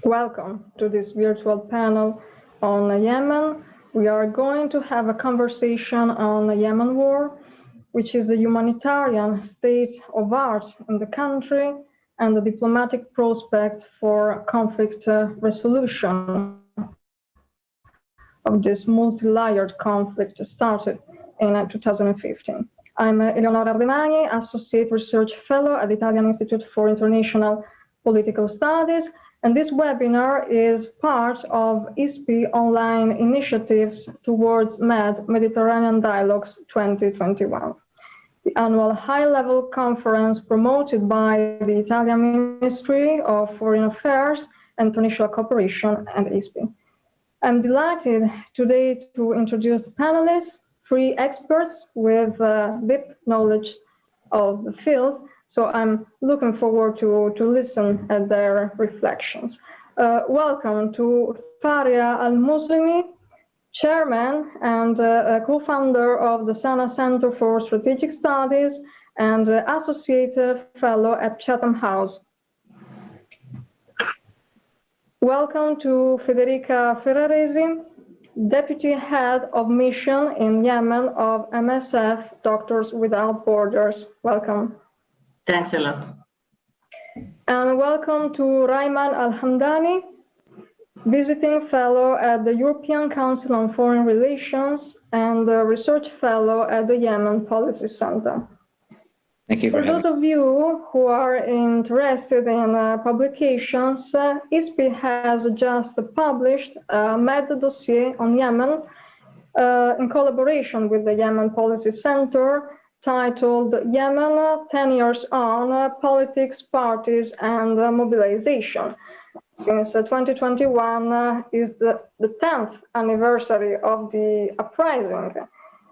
Welcome to this virtual panel on Yemen. We are going to have a conversation on the Yemen war, which is the humanitarian state of art in the country and the diplomatic prospects for conflict resolution of this multi-layered conflict started in 2015. I'm Eleonora Ardemagni, Associate Research Fellow at the Italian Institute for International Political Studies, and this webinar is part of ISPI online initiatives towards Mediterranean Dialogues 2021, the annual high-level conference promoted by the Italian Ministry of Foreign Affairs and International Cooperation and ISPI. I'm delighted today to introduce the panelists, three experts with deep knowledge of the field. So I'm looking forward to listen at their reflections. Welcome to Faria Al-Muslimi, Chairman and co-founder of the Sana Center for Strategic Studies and Associate Fellow at Chatham House. Welcome to Federica Ferraresi, Deputy Head of Mission in Yemen of MSF Doctors Without Borders. Welcome. Thanks a lot. And welcome to Rayman Al-Hamdani, Visiting Fellow at the European Council on Foreign Relations and Research Fellow at the Yemen Policy Center. Thank you for those of you who are interested in publications, ISPI has just published a meta dossier on Yemen in collaboration with the Yemen Policy Center, titled Yemen 10 Years On, Politics, Parties and Mobilization. Since 2021 is the 10th anniversary of the uprising.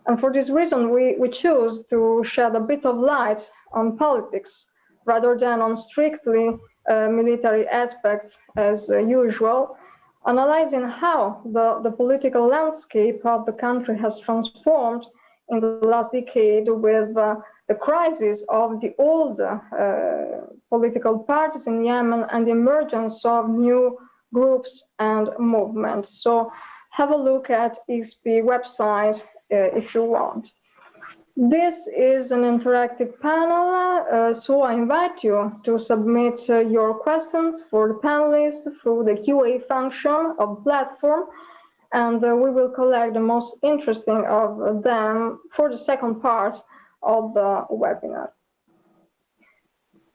And for this reason, we choose to shed a bit of light on politics rather than on strictly military aspects as usual, analyzing how the political landscape of the country has transformed in the last decade with the crisis of the old political parties in Yemen and the emergence of new groups and movements. So have a look at ISPI website if you want. This is an interactive panel, so I invite you to submit your questions for the panelists through the QA function of the platform, and we will collect the most interesting of them for the second part of the webinar.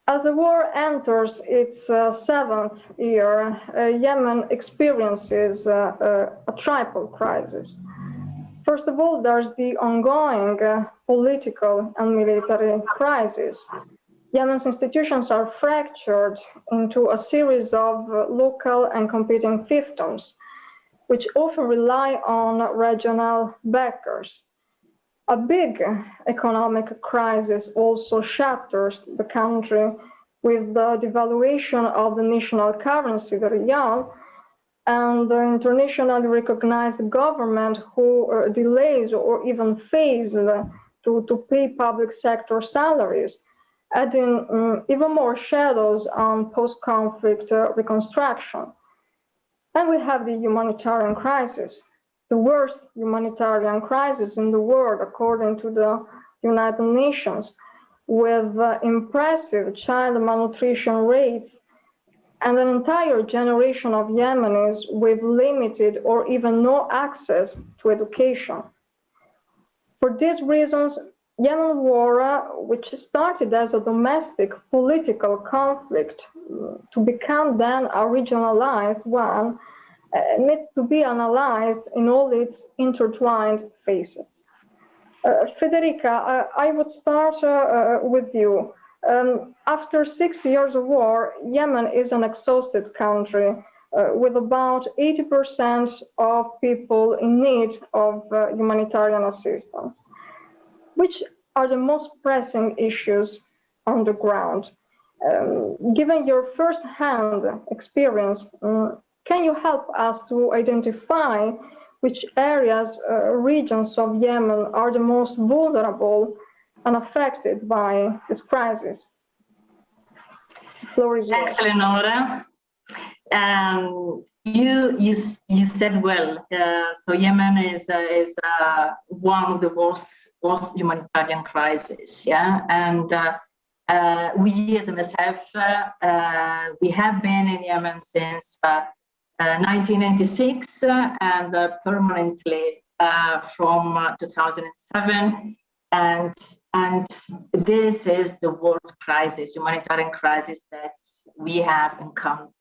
As the war enters its seventh year, Yemen experiences a triple crisis. First of all, there's the ongoing political and military crisis. Yemen's institutions are fractured into a series of local and competing fiefdoms, which often rely on regional backers. A big economic crisis also shatters the country with the devaluation of the national currency, the Riyadh, and the internationally recognized government who delays or even fails to pay public sector salaries, adding even more shadows on post-conflict reconstruction. And we have the humanitarian crisis, the worst humanitarian crisis in the world, according to the United Nations, with impressive child malnutrition rates and an entire generation of Yemenis with limited or even no access to education. For these reasons, Yemen war, which started as a domestic political conflict to become then a regionalized one, needs to be analyzed in all its intertwined facets. Federica, I would start with you. After 6 years of war, Yemen is an exhausted country with about 80% of people in need of humanitarian assistance. Which are the most pressing issues on the ground? Given your first-hand experience, can you help us to identify which areas, regions of Yemen are the most vulnerable and affected by this crisis? The floor is yours. Thanks, Eleonora. you said well. So Yemen is one of the worst humanitarian crises. Yeah, and we as MSF we have been in Yemen since 1996 and permanently from 2007, and this is the worst crisis, humanitarian crisis that we have encountered.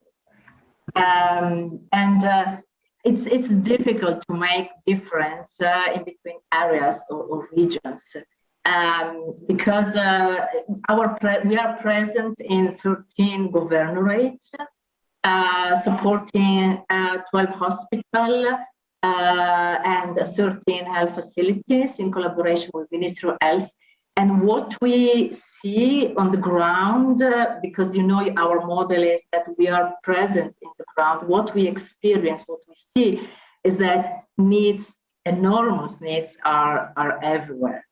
It's difficult to make difference in between areas or regions because we are present in 13 governorates, supporting 12 hospitals and 13 health facilities in collaboration with Ministry of Health. And what we see on the ground, because our model is that we are present in the ground, what we experience, what we see is that enormous needs are everywhere.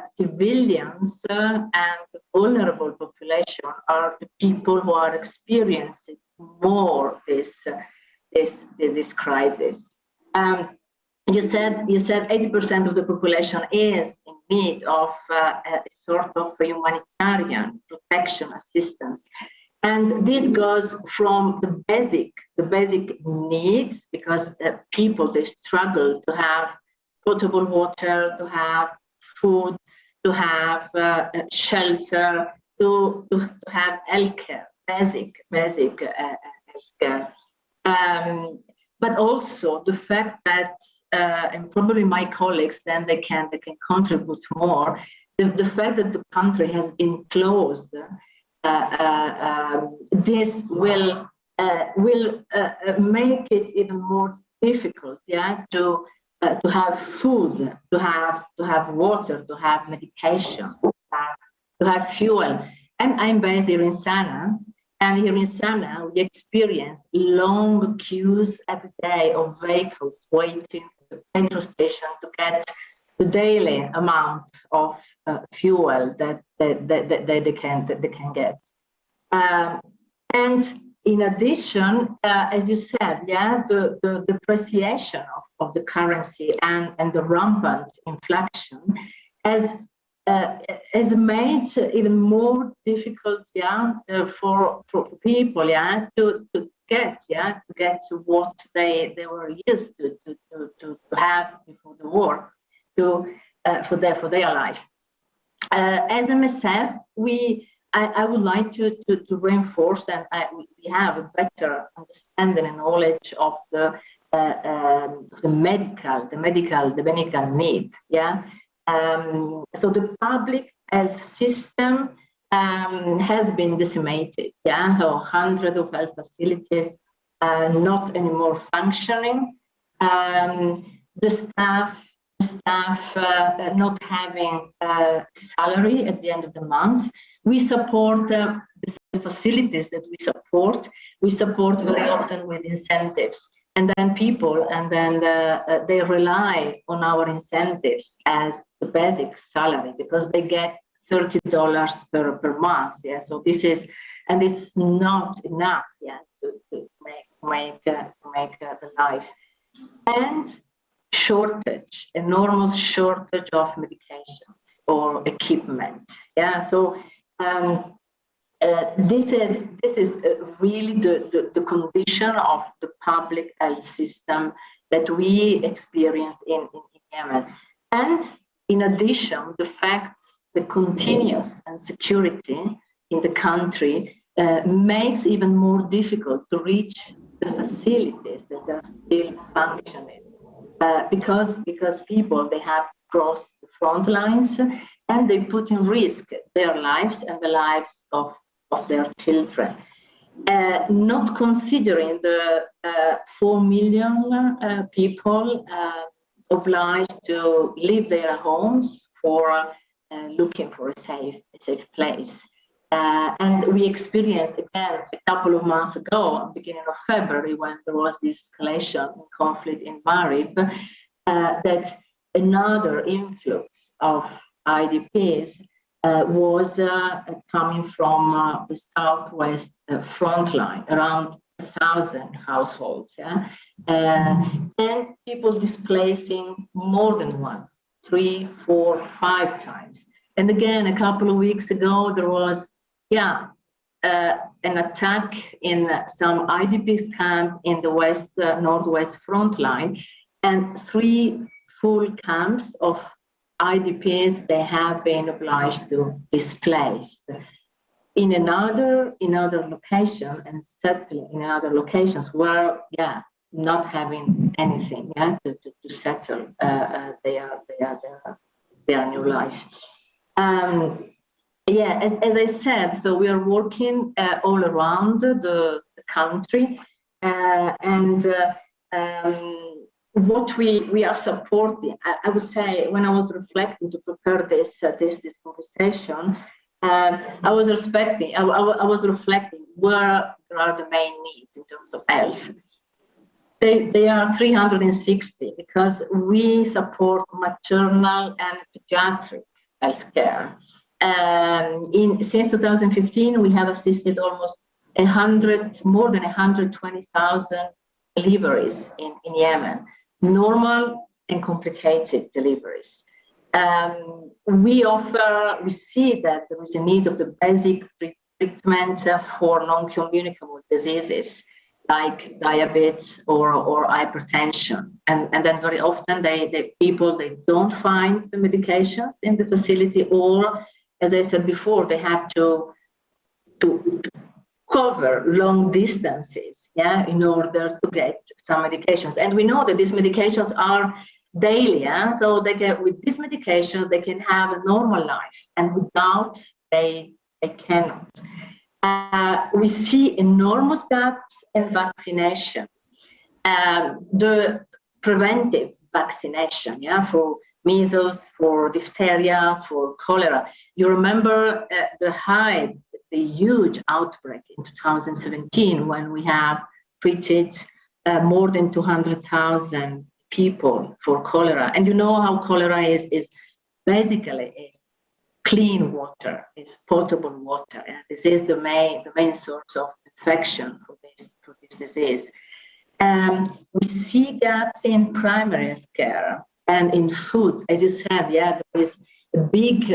Civilians and vulnerable population are the people who are experiencing more this crisis. You said 80% of the population is in need of a sort of humanitarian protection assistance, and this goes from the basic needs, because people, they struggle to have potable water, to have food, to have shelter, to have healthcare, basic healthcare, but also the fact that and probably my colleagues then they can contribute more. The fact that the country has been closed, this will make it even more difficult, to have food, to have water, to have medication, to have fuel. And I'm based here in Sana'a. And here in Sana'a, we experience long queues every day of vehicles waiting at the petrol station to get the daily amount of fuel that they can get. And in addition, as you said, the depreciation of the currency and the rampant inflation has made even more difficult, for people, to get what they were used to have before the war, for their life. As MSF, I would like to reinforce, and we have a better understanding and knowledge of the medical need, so the public health system has been decimated, hundreds of health facilities not anymore functioning, the staff not having salary at the end of the month. We support the facilities that we support very often with incentives. And then they rely on our incentives as the basic salary, because they get $30 per month. So this is, and it's not enough to make the life. And enormous shortage of medications or equipment. So this is really the condition of the public health system that we experience in Yemen. And in addition, the continuous insecurity in the country makes even more difficult to reach the facilities that are still functioning, because people, they have crossed the front lines and they put in risk their lives and the lives of their children, not considering the 4 million people obliged to leave their homes for looking for a safe place. And we experienced again a couple of months ago, beginning of February, when there was this escalation in conflict in Marib, that another influx of IDPs was coming from the southwest front line, around 1,000 households, and people displacing more than once, 3, 4, 5 times. And again, a couple of weeks ago, there was, an attack in some IDP camp in the northwest front line, and 3 full camps of IDPs, they have been obliged to displace. In another location, and certainly in other locations where, not having anything, to settle their new life. As I said, so we are working all around the country, and what we are supporting. I would say, when I was reflecting to prepare this conversation, I was reflecting where there are the main needs in terms of health. They are 360 because we support maternal and pediatric healthcare. Since 2015, we have assisted almost more than 120,000 deliveries in Yemen, normal and complicated deliveries. We see that there is a need of the basic treatment for non-communicable diseases like diabetes or hypertension. And then very often people don't find the medications in the facility, or, as I said before, they have to cover long distances, in order to get some medications. And we know that these medications are daily, so with this medication they can have a normal life, and without they cannot. We see enormous gaps in vaccination, the preventive vaccination, for measles, for diphtheria, for cholera. You remember the huge outbreak in 2017 when we have treated more than 200,000 people for cholera. And you know how cholera is basically clean water, is potable water. And this is the main source of infection for this disease. We see gaps in primary health care and in food. As you said, there is a big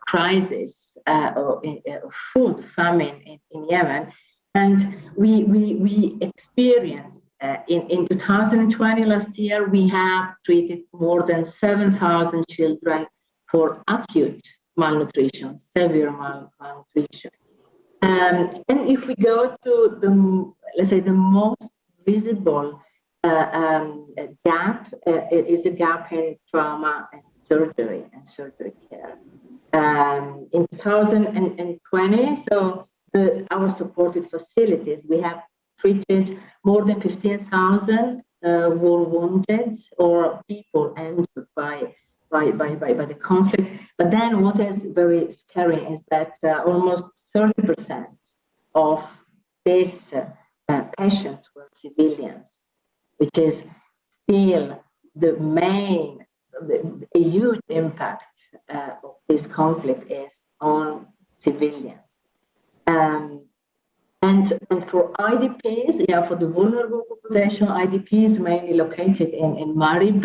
crisis of food famine in Yemen. And we experienced in 2020, last year, we have treated more than 7,000 children for acute malnutrition, severe malnutrition. And if we go to the most visible gap, it is the gap in trauma and surgery care. In 2020, so our supported facilities, we have treated more than 15,000 war wounded or people injured by the conflict. But then what is very scary is that almost 30% of these patients were civilians, which is still a huge impact of this conflict is on civilians. And for IDPs, for the vulnerable population, IDPs mainly located in Marib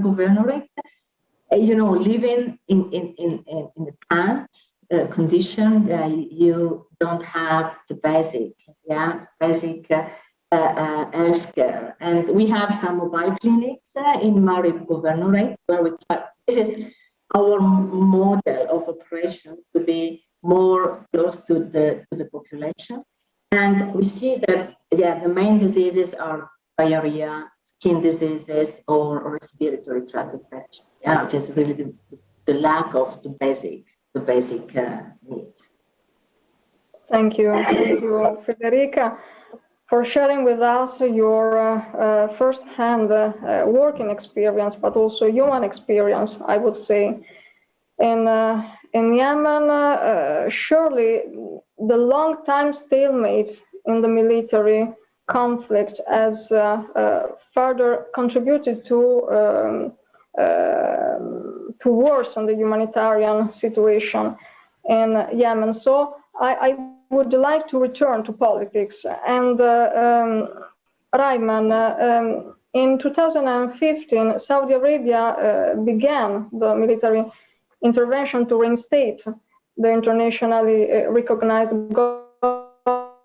governorate, living in the camps condition, you don't have the basic health care. And we have some mobile clinics in Marib governorate where this is our model of operation to be more close to the population. And we see that the main diseases are diarrhea, skin diseases, or respiratory tract infection. It is really the lack of the basic needs. Thank you, Federica, for sharing with us your first-hand working experience, but also human experience, I would say. In Yemen, surely the long time stalemate in the military conflict has further contributed to worsen the humanitarian situation. in Yemen. So I would like to return to politics. And Rayman, in 2015, Saudi Arabia began the military intervention to reinstate the internationally recognized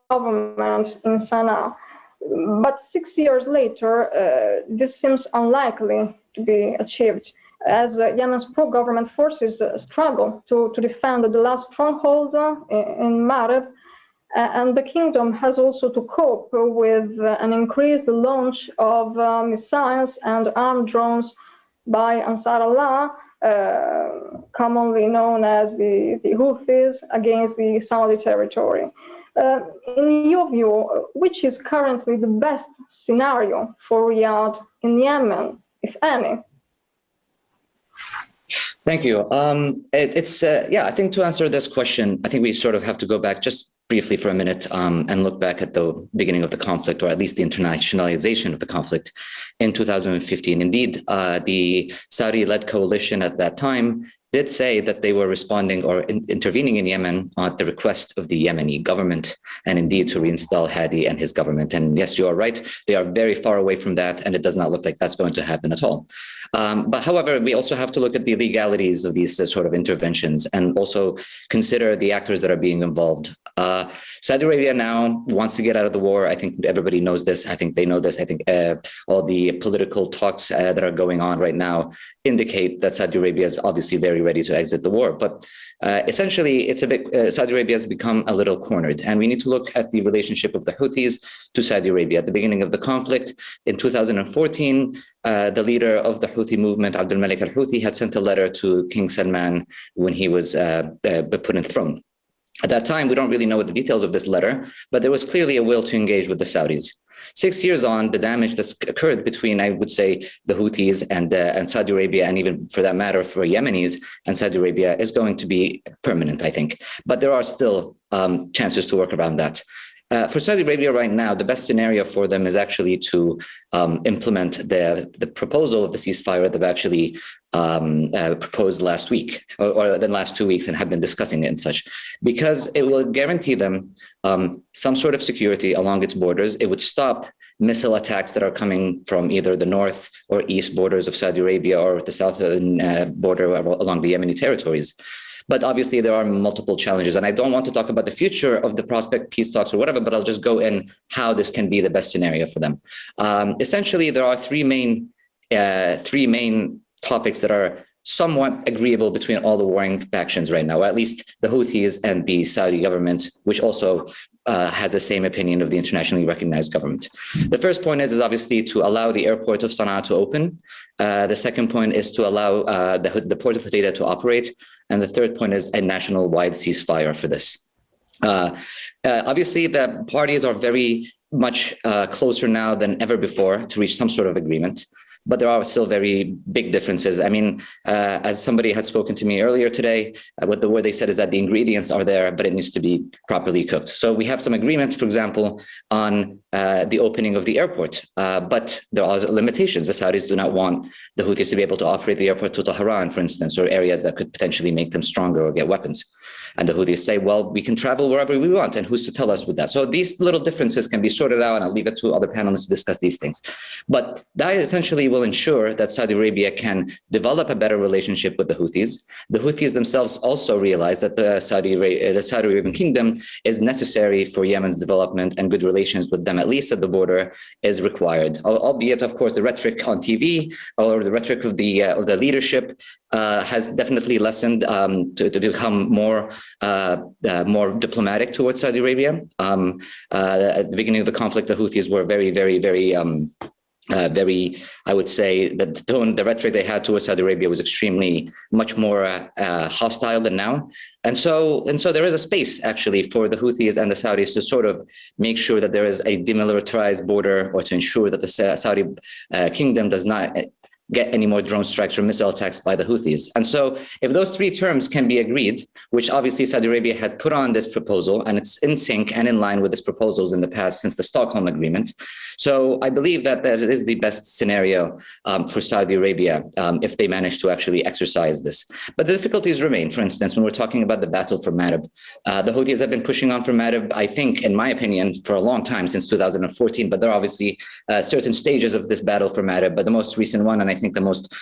government in Sana'a. But 6 years later, this seems unlikely to be achieved, as Yemen's pro-government forces struggle to defend the last stronghold in Marib, and the kingdom has also to cope with an increased launch of missiles and armed drones by Ansar Allah, commonly known as the Houthis, against the Saudi territory. In your view, which is currently the best scenario for Riyadh in Yemen, if any? Thank you. I think to answer this question, I think we sort of have to go back just briefly for a minute and look back at the beginning of the conflict, or at least the internationalization of the conflict in 2015. Indeed, the Saudi-led coalition at that time did say that they were responding or intervening in Yemen at the request of the Yemeni government, and indeed to reinstall Hadi and his government. And yes, you are right, they are very far away from that, and it does not look like that's going to happen at all. But however, we also have to look at the legalities of these sort of interventions and also consider the actors that are being involved. Saudi Arabia now wants to get out of the war. I think everybody knows this. I think they know this. I think all the political talks that are going on right now indicate that Saudi Arabia is obviously very ready to exit the war. But essentially, it's a bit, Saudi Arabia has become a little cornered. And we need to look at the relationship of the Houthis to Saudi Arabia. At the beginning of the conflict in 2014, the leader of the Houthi movement, Abdul Malik al-Houthi, had sent a letter to King Salman when he was put in the throne. At that time, we don't really know what the details of this letter, but there was clearly a will to engage with the Saudis. 6 years on, the damage that's occurred between, I would say, the Houthis and Saudi Arabia, and even for that matter, for Yemenis and Saudi Arabia, is going to be permanent, I think. But there are still chances to work around that. For Saudi Arabia right now, the best scenario for them is actually to implement the proposal of the ceasefire that actually proposed last week or the last 2 weeks and have been discussing it and such, because it will guarantee them some sort of security along its borders. It would stop missile attacks that are coming from either the north or east borders of Saudi Arabia or the southern border along the Yemeni territories. But obviously, there are multiple challenges. And I don't want to talk about the future of the prospect peace talks or whatever, but I'll just go in how this can be the best scenario for them. Essentially, there are three main topics that are somewhat agreeable between all the warring factions right now, or at least the Houthis and the Saudi government, which also has the same opinion of the internationally recognized government. The first point is obviously to allow the airport of Sana'a to open. The second point is to allow the port of Hodeida to operate. And the third point is a national-wide ceasefire for this. Obviously, the parties are very much closer now than ever before to reach some sort of agreement. But there are still very big differences. I mean, as somebody had spoken to me earlier today, what the word they said is that the ingredients are there, but it needs to be properly cooked. So we have some agreement, for example, on the opening of the airport, but there are limitations. The Saudis do not want the Houthis to be able to operate the airport to Tehran, for instance, or areas that could potentially make them stronger or get weapons. And the Houthis say, well, we can travel wherever we want, and who's to tell us with that? So these little differences can be sorted out, and I'll leave it to other panelists to discuss these things. But that essentially will ensure that Saudi Arabia can develop a better relationship with the Houthis. The Houthis themselves also realize that the Saudi Arabian kingdom is necessary for Yemen's development, and good relations with them, at least at the border, is required. Albeit, of course, the rhetoric on TV or the rhetoric of the leadership has definitely lessened to become more diplomatic towards Saudi Arabia. At the beginning of the conflict, the Houthis were very, I would say that the rhetoric they had towards Saudi Arabia was extremely much more hostile than now. And so there is a space actually for the Houthis and the Saudis to sort of make sure that there is a demilitarized border, or to ensure that the Saudi kingdom does not get any more drone strikes or missile attacks by the Houthis. And so if those three terms can be agreed, which obviously Saudi Arabia had put on this proposal, and it's in sync and in line with its proposals in the past since the Stockholm Agreement. So I believe that that is the best scenario for Saudi Arabia if they manage to actually exercise this. But the difficulties remain. For instance, when we're talking about the battle for Marib, the Houthis have been pushing on for Marib, I think, in my opinion, for a long time, since 2014, but there are obviously certain stages of this battle for Marib, but the most recent one, and I think the most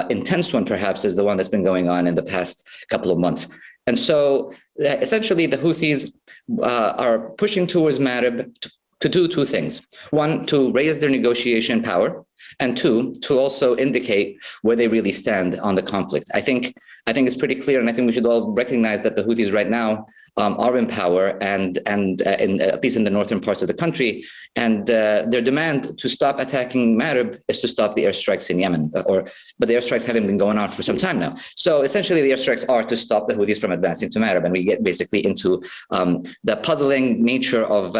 intense one perhaps, is the one that's been going on in the past couple of months. And so essentially the Houthis are pushing towards Marib to do two things. One, to raise their negotiation power, and two, to also indicate where they really stand on the conflict. I think it's pretty clear, and I think we should all recognize that the Houthis right now are in power, and at least in the northern parts of the country, and their demand to stop attacking Marib is to stop the airstrikes in Yemen. But the airstrikes haven't been going on for some time now. So essentially, the airstrikes are to stop the Houthis from advancing to Marib, and we get basically into the puzzling nature of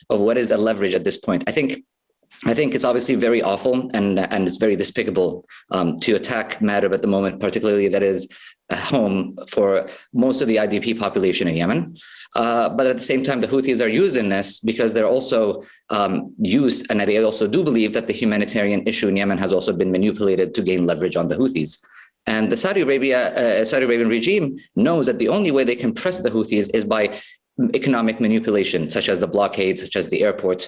what is a leverage at this point. I think it's obviously very awful and it's very despicable to attack Marib at the moment, particularly that is a home for most of the IDP population in Yemen. But at the same time, the Houthis are using this because they're also used, and they also do believe that the humanitarian issue in Yemen has also been manipulated to gain leverage on the Houthis. And the Saudi Arabian regime knows that the only way they can press the Houthis is by economic manipulation, such as the blockade, such as the airport,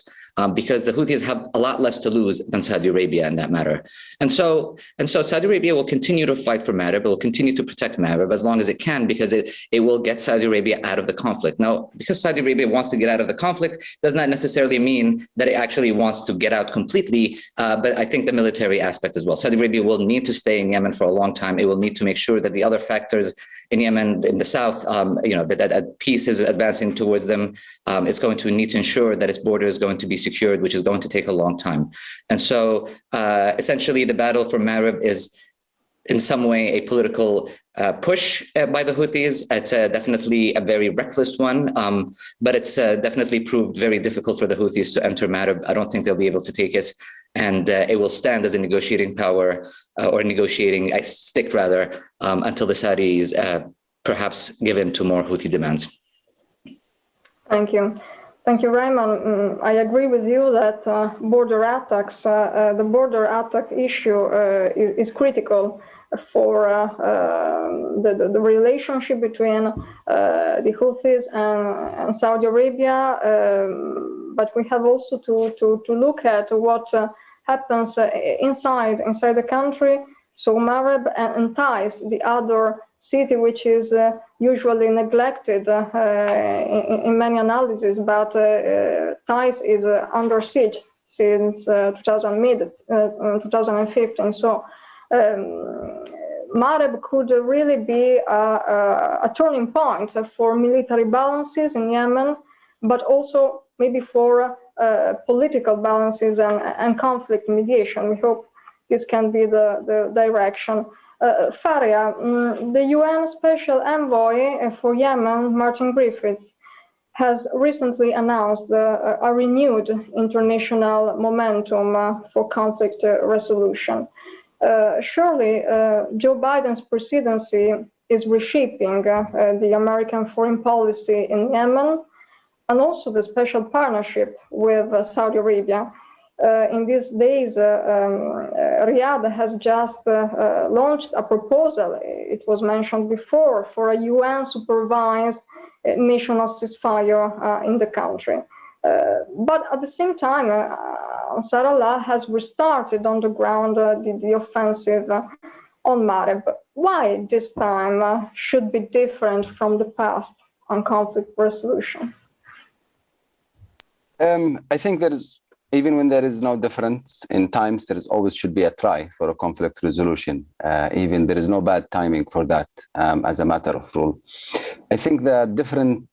because the Houthis have a lot less to lose than Saudi Arabia in that matter. And so Saudi Arabia will continue to fight for Marib. It will continue to protect Marib as long as it can, because it will get Saudi Arabia out of the conflict. Now, because Saudi Arabia wants to get out of the conflict does not necessarily mean that it actually wants to get out completely, but I think the military aspect as well. Saudi Arabia will need to stay in Yemen for a long time. It will need to make sure that the other factors in Yemen, in the south, that peace is advancing towards them. It's going to need to ensure that its border is going to be secured, which is going to take a long time. And so essentially the battle for Marib is in some way a political push by the Houthis. It's definitely a very reckless one, but it's definitely proved very difficult for the Houthis to enter Marib. I don't think they'll be able to take it, and it will stand as a negotiating power or negotiating stick rather until the Saudis perhaps give in to more Houthi demands. Thank you. Thank you, Raymond. I agree with you that border attacks, the border attack issue is critical for the relationship between the Houthis and Saudi Arabia, but we have also to look at what happens inside the country. So Marib and Taiz, the other city which is usually neglected in many analyses, but Taiz is under siege since 2015. So Marib could really be a turning point for military balances in Yemen, but also maybe for political balances and conflict mediation. We hope this can be the direction. Faria, the UN Special Envoy for Yemen, Martin Griffiths, has recently announced a renewed international momentum for conflict resolution. Surely, Joe Biden's presidency is reshaping the American foreign policy in Yemen, and also the special partnership with Saudi Arabia. In these days, Riyadh has just launched a proposal, it was mentioned before, for a UN-supervised national ceasefire in the country. But at the same time, Ansar Allah has restarted on the ground the offensive on Marib. Why this time should be different from the past on conflict resolution? I think there is, even when there is no difference in times, there is always should be a try for a conflict resolution. Even there is no bad timing for that as a matter of rule. I think the different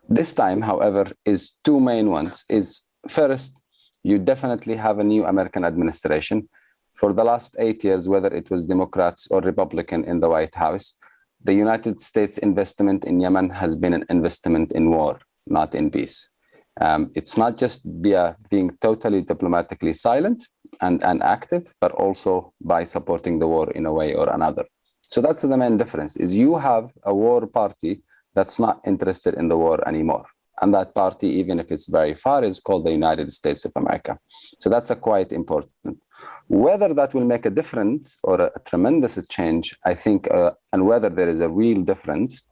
this time, however, is two main ones. Is first, you definitely have a new American administration. For the last 8 years, whether it was Democrats or Republican in the White House, the United States investment in Yemen has been an investment in war, not in peace. It's not just being totally diplomatically silent. and active, but also by supporting the war in a way or another. So that's the main difference, is you have a war party that's not interested in the war anymore. And that party, even if it's very far, is called the United States of America. So that's quite important. Whether that will make a difference or a tremendous change, I think, and whether there is a real difference,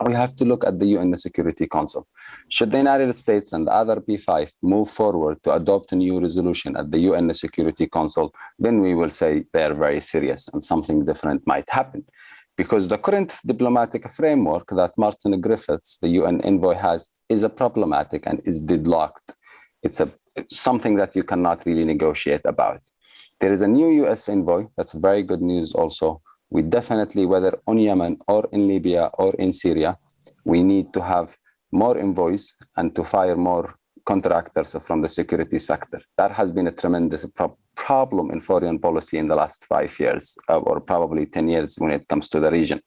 we have to look at the UN Security Council. Should the United States and other P5 move forward to adopt a new resolution at the UN Security Council, then we will say they're very serious and something different might happen. Because the current diplomatic framework that Martin Griffiths, the UN envoy, has is problematic and is deadlocked. It's something that you cannot really negotiate about. There is a new US envoy. That's very good news also. We definitely, whether on Yemen or in Libya or in Syria, we need to have more envoys and to fire more contractors from the security sector. That has been a tremendous problem in foreign policy in the last 5 years, or probably 10 years when it comes to the region.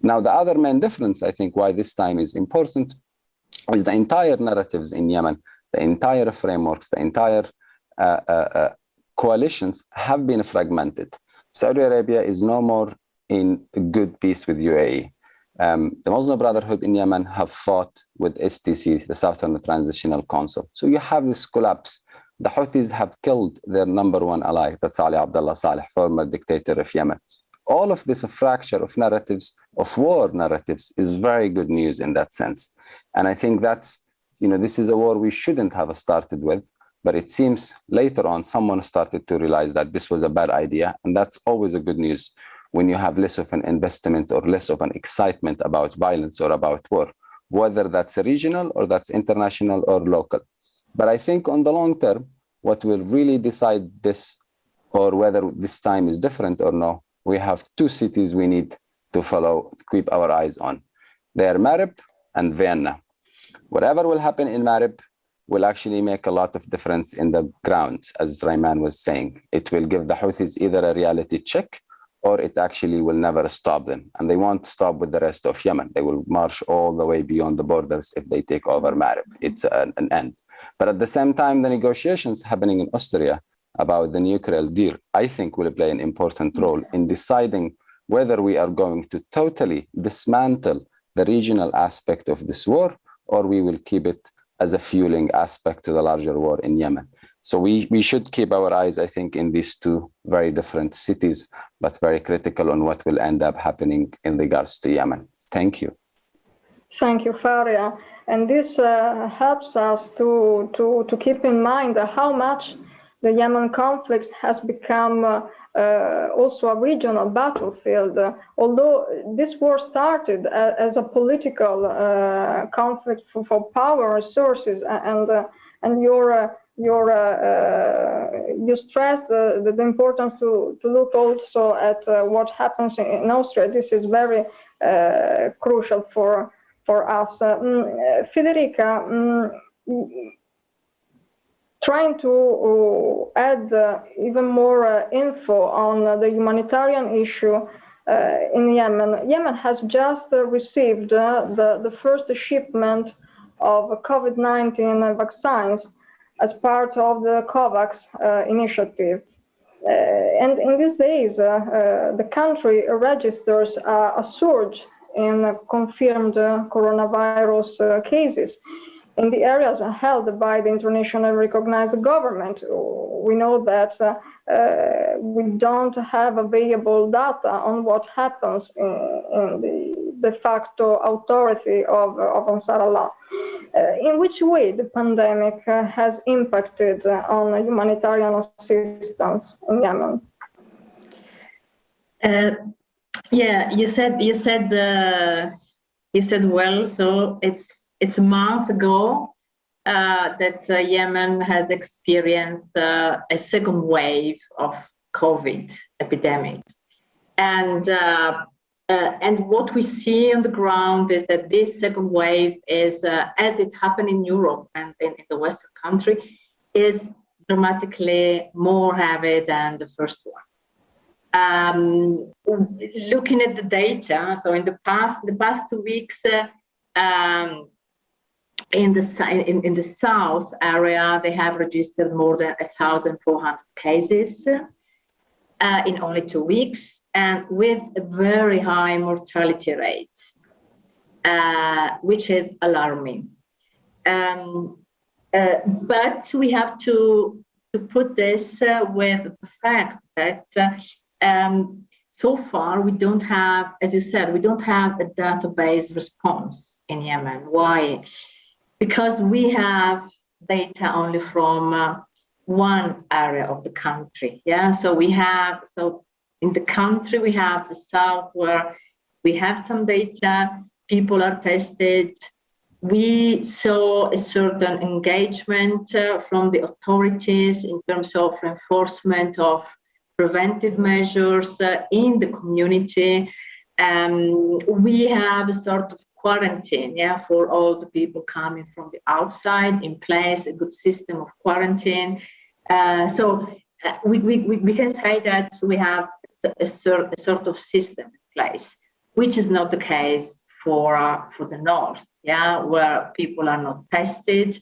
Now, the other main difference, I think, why this time is important, is the entire narratives in Yemen, the entire frameworks, the entire coalitions have been fragmented. Saudi Arabia is no more in good peace with UAE. The Muslim Brotherhood in Yemen have fought with STC, the Southern Transitional Council. So you have this collapse. The Houthis have killed their number one ally, that's Ali Abdullah Saleh, former dictator of Yemen. All of this fracture of narratives, of war narratives, is very good news in that sense. And I think that's, this is a war we shouldn't have started with. But it seems later on, someone started to realize that this was a bad idea. And that's always a good news when you have less of an investment or less of an excitement about violence or about war, whether that's regional or that's international or local. But I think on the long term, what will really decide this, or whether this time is different or no, we have two cities we need to follow, keep our eyes on. They are Marib and Vienna. Whatever will happen in Marib will actually make a lot of difference in the ground, as Rayman was saying. It will give the Houthis either a reality check, or it actually will never stop them. And they won't stop with the rest of Yemen. They will march all the way beyond the borders if they take over Marib. It's an end. But at the same time, the negotiations happening in Austria about the nuclear deal, I think will play an important role in deciding whether we are going to totally dismantle the regional aspect of this war, or we will keep it as a fueling aspect to the larger war in Yemen. So we should keep our eyes, I think, in these two very different cities, but very critical on what will end up happening in regards to Yemen. Thank you. Thank you, Faria. And this helps us to keep in mind how much the Yemen conflict has become also a regional battlefield. Although this war started as a political conflict for power resources, and you stressed the importance to look also at what happens in Austria. This is very crucial for us. Federica, trying to add even more info on the humanitarian issue in Yemen. Yemen has just received the first shipment of COVID-19 vaccines as part of the COVAX initiative. And in these days, the country registers a surge in confirmed coronavirus cases in the areas held by the internationally recognized government. We know that we don't have available data on what happens in the de facto authority of Ansar Allah. In which way the pandemic has impacted on humanitarian assistance in Yemen? Yeah, you said well. So it's a month ago that Yemen has experienced a second wave of COVID epidemics, and what we see on the ground is that this second wave is, as it happened in Europe and in the Western country, is dramatically more heavy than the first one. Looking at the data, so in the past 2 weeks, in the south area, they have registered more than 1,400 cases in only 2 weeks, and with a very high mortality rate, which is alarming. But we have to put this with the fact that so far we don't have, as you said, we don't have a database response in Yemen. Why? Because we have data only from one area of the country. Yeah, so in the country we have the south where we have some data, people are tested. We saw a certain engagement from the authorities in terms of enforcement of preventive measures in the community. We have a sort of quarantine, for all the people coming from the outside in place, a good system of quarantine. So we can say that we have a sort of system in place, which is not the case for the north, where people are not tested.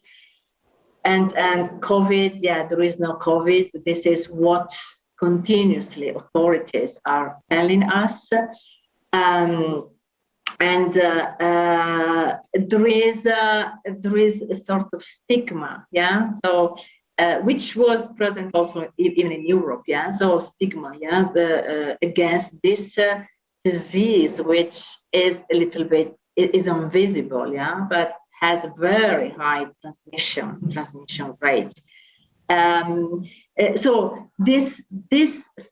And COVID, there is no COVID. This is what continuously authorities are telling us. There is a sort of stigma, so which was present also even in Europe, so stigma, against this disease, which is a little bit is invisible, but has a very high transmission rate. So these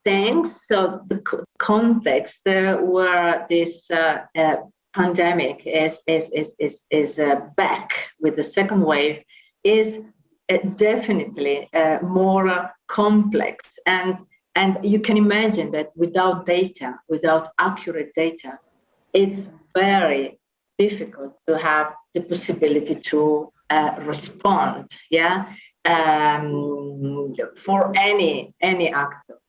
things, so the context where this pandemic is back with the second wave is definitely more complex, and you can imagine that without data, without accurate data, it's very difficult to have the possibility to respond, for any actor.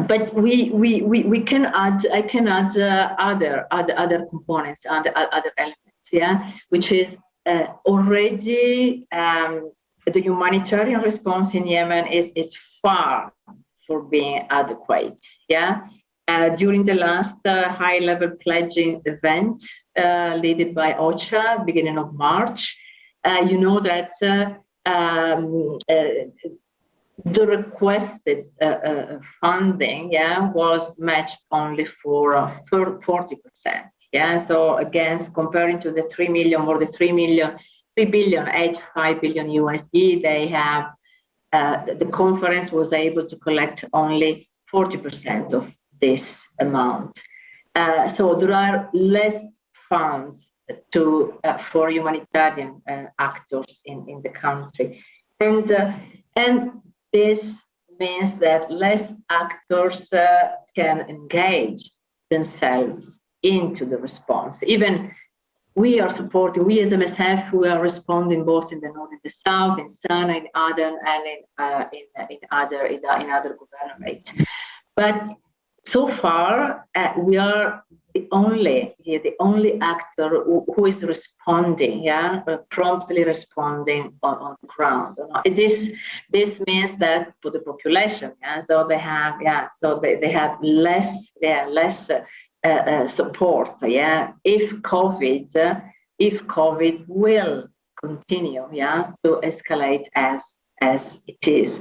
But we can add. I can add other components and other elements, which is already the humanitarian response in Yemen is far from being adequate. During the last high-level pledging event led by OCHA, beginning of March, you know that the requested funding, was matched only for 40%. So against comparing to the 3 billion, 85 billion USD, they have the conference was able to collect only 40% of this amount. So there are less funds for humanitarian actors in the country, and this means that less actors can engage themselves into the response. Even we are supporting, we as MSF, we are responding both in the north and the south, in Sana, in Aden, and in other governorates. But so far, we are the only actor who is responding, promptly responding on the ground. This means that for the population, so they have, they have less support, if COVID will continue, to escalate as it is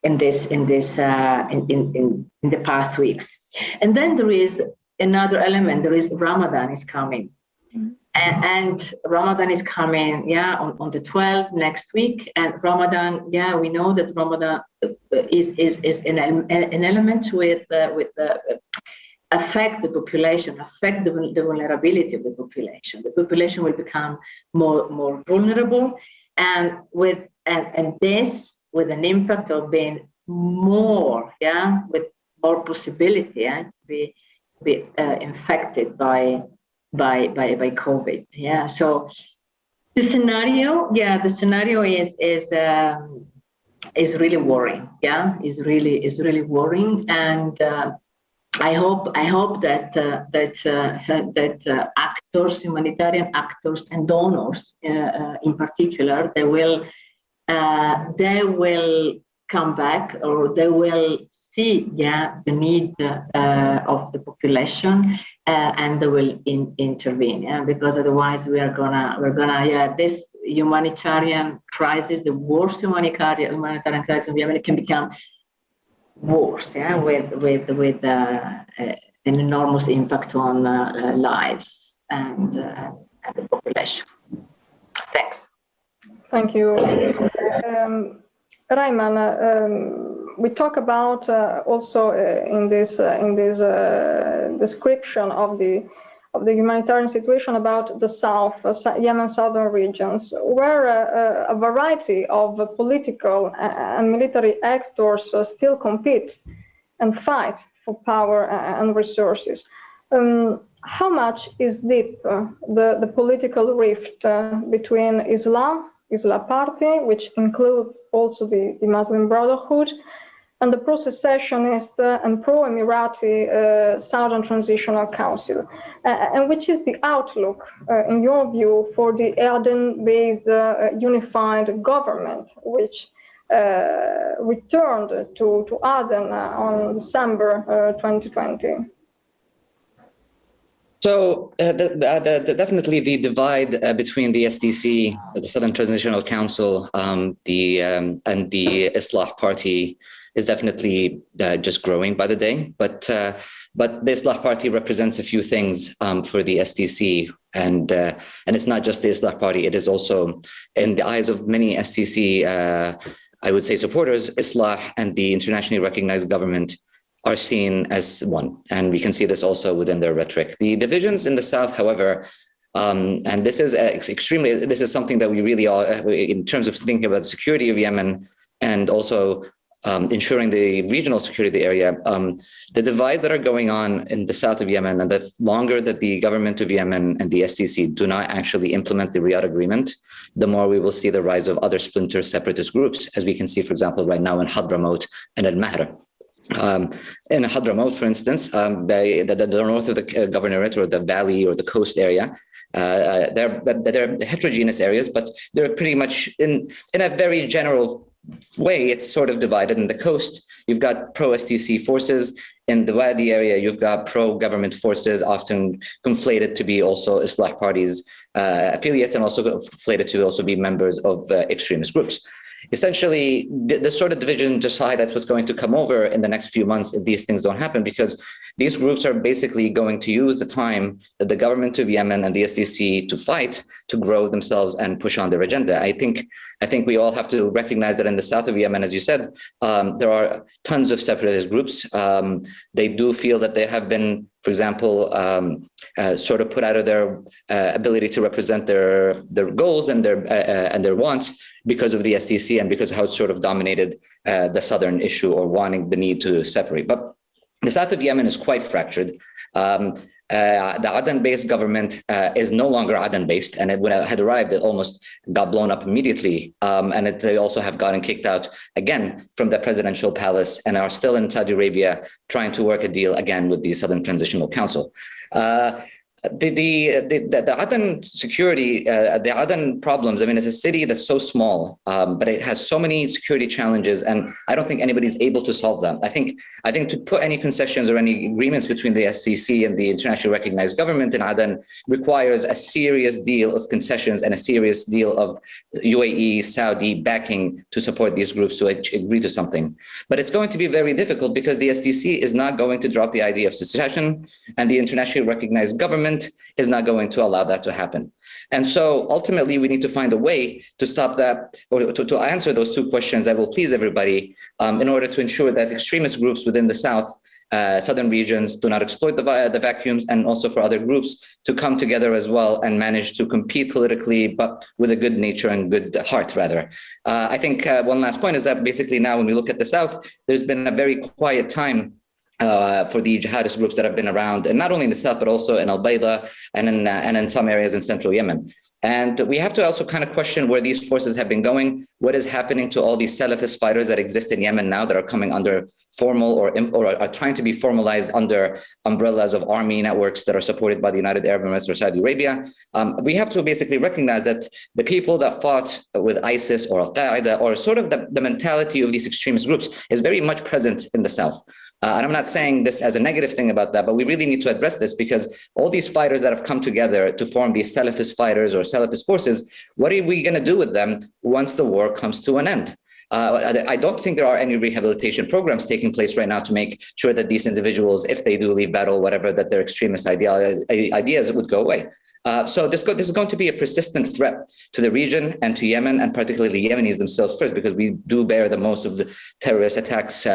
in the past weeks. And then there is another element. There is Ramadan is coming, and Ramadan is coming, on the 12th next week. And Ramadan, we know that Ramadan is an element with affect the population, affect the vulnerability of the population. The population will become more vulnerable, and this with an impact of being more, with more possibility to be infected by COVID. So the scenario is really worrying. Is really worrying, and I hope that actors, humanitarian actors, and donors, in particular, they will come back, or they will see, the need of the population, and they will intervene. Because otherwise, we're gonna this humanitarian crisis, the worst humanitarian crisis of Yemen, can become worse, with an enormous impact on lives and the population. Thanks. Thank you. Rayman, we talk about also in this description of the humanitarian situation about the south, Yemen southern regions, where a variety of political and military actors still compete and fight for power and resources. How much is deep the political rift between Islam Party, which includes also the Muslim Brotherhood, and the pro-secessionist and pro-Emirati Southern Transitional Council, and which is the outlook, in your view, for the Aden-based unified government, which returned to Aden on December 2020? So definitely the divide between the STC, the Southern Transitional Council, and the Islah Party is definitely just growing by the day. But the Islah Party represents a few things for the STC, and it's not just the Islah Party. It is also, in the eyes of many STC, I would say, supporters, Islah and the internationally recognized government are seen as one. And we can see this also within their rhetoric. The divisions in the South, however, and this is this is something that we really are, in terms of thinking about the security of Yemen and also ensuring the regional security of the area, the divides that are going on in the south of Yemen, and the longer that the government of Yemen and the STC do not actually implement the Riyadh agreement, the more we will see the rise of other splinter separatist groups, as we can see, for example, right now in Hadramaut and Al-Mahra. In Hadramaut, for instance, the north of the governorate, or the valley or the coast area, they're heterogeneous areas, but they're pretty much in a very general way, it's sort of divided. In the coast, you've got pro-STC forces. In the Wadi area, you've got pro-government forces, often conflated to be also Islah Party's affiliates, and also conflated to also be members of extremist groups. Essentially, this sort of division just highlights what's going to come over in the next few months if these things don't happen, because these groups are basically going to use the time that the government of Yemen and the SDC to fight to grow themselves and push on their agenda. I think we all have to recognize that in the south of Yemen, as you said, there are tons of separatist groups. They do feel that they have been, for example, sort of put out of their ability to represent their goals and their wants because of the SDC and because of how it's sort of dominated the southern issue, or wanting the need to separate. But the south of Yemen is quite fractured. The Aden-based government is no longer Aden-based, and when it had arrived, it almost got blown up immediately. And they also have gotten kicked out again from the presidential palace, and are still in Saudi Arabia trying to work a deal again with the Southern Transitional Council. The Aden security, the Aden problems, I mean, it's a city that's so small, but it has so many security challenges, and I don't think anybody's able to solve them. I think to put any concessions or any agreements between the SCC and the internationally recognized government in Aden requires a serious deal of concessions and a serious deal of UAE, Saudi backing to support these groups to agree to something. But it's going to be very difficult because the SDC is not going to drop the idea of secession, and the internationally recognized government is not going to allow that to happen. And so ultimately, we need to find a way to stop that, or to answer those two questions that will please everybody, in order to ensure that extremist groups within the southern regions do not exploit the vacuums, and also for other groups to come together as well and manage to compete politically, but with a good nature and good heart, rather. I think one last point is that basically now when we look at the South, there's been a very quiet time for the jihadist groups that have been around, and not only in the south, but also in Al-Bayda and in some areas in central Yemen. And we have to also kind of question where these forces have been going, what is happening to all these Salafist fighters that exist in Yemen now that are coming under formal or are trying to be formalized under umbrellas of army networks that are supported by the United Arab Emirates or Saudi Arabia. We have to basically recognize that the people that fought with ISIS or Al-Qaeda, or sort of the mentality of these extremist groups, is very much present in the south. And I'm not saying this as a negative thing about that, but we really need to address this, because all these fighters that have come together to form these Salafist fighters or Salafist forces, what are we going to do with them once the war comes to an end? I don't think there are any rehabilitation programs taking place right now to make sure that these individuals, if they do leave battle, whatever, that their extremist ideas would go away. So this is going to be a persistent threat to the region and to Yemen, and particularly the Yemenis themselves first, because we do bear the most of the terrorist attacks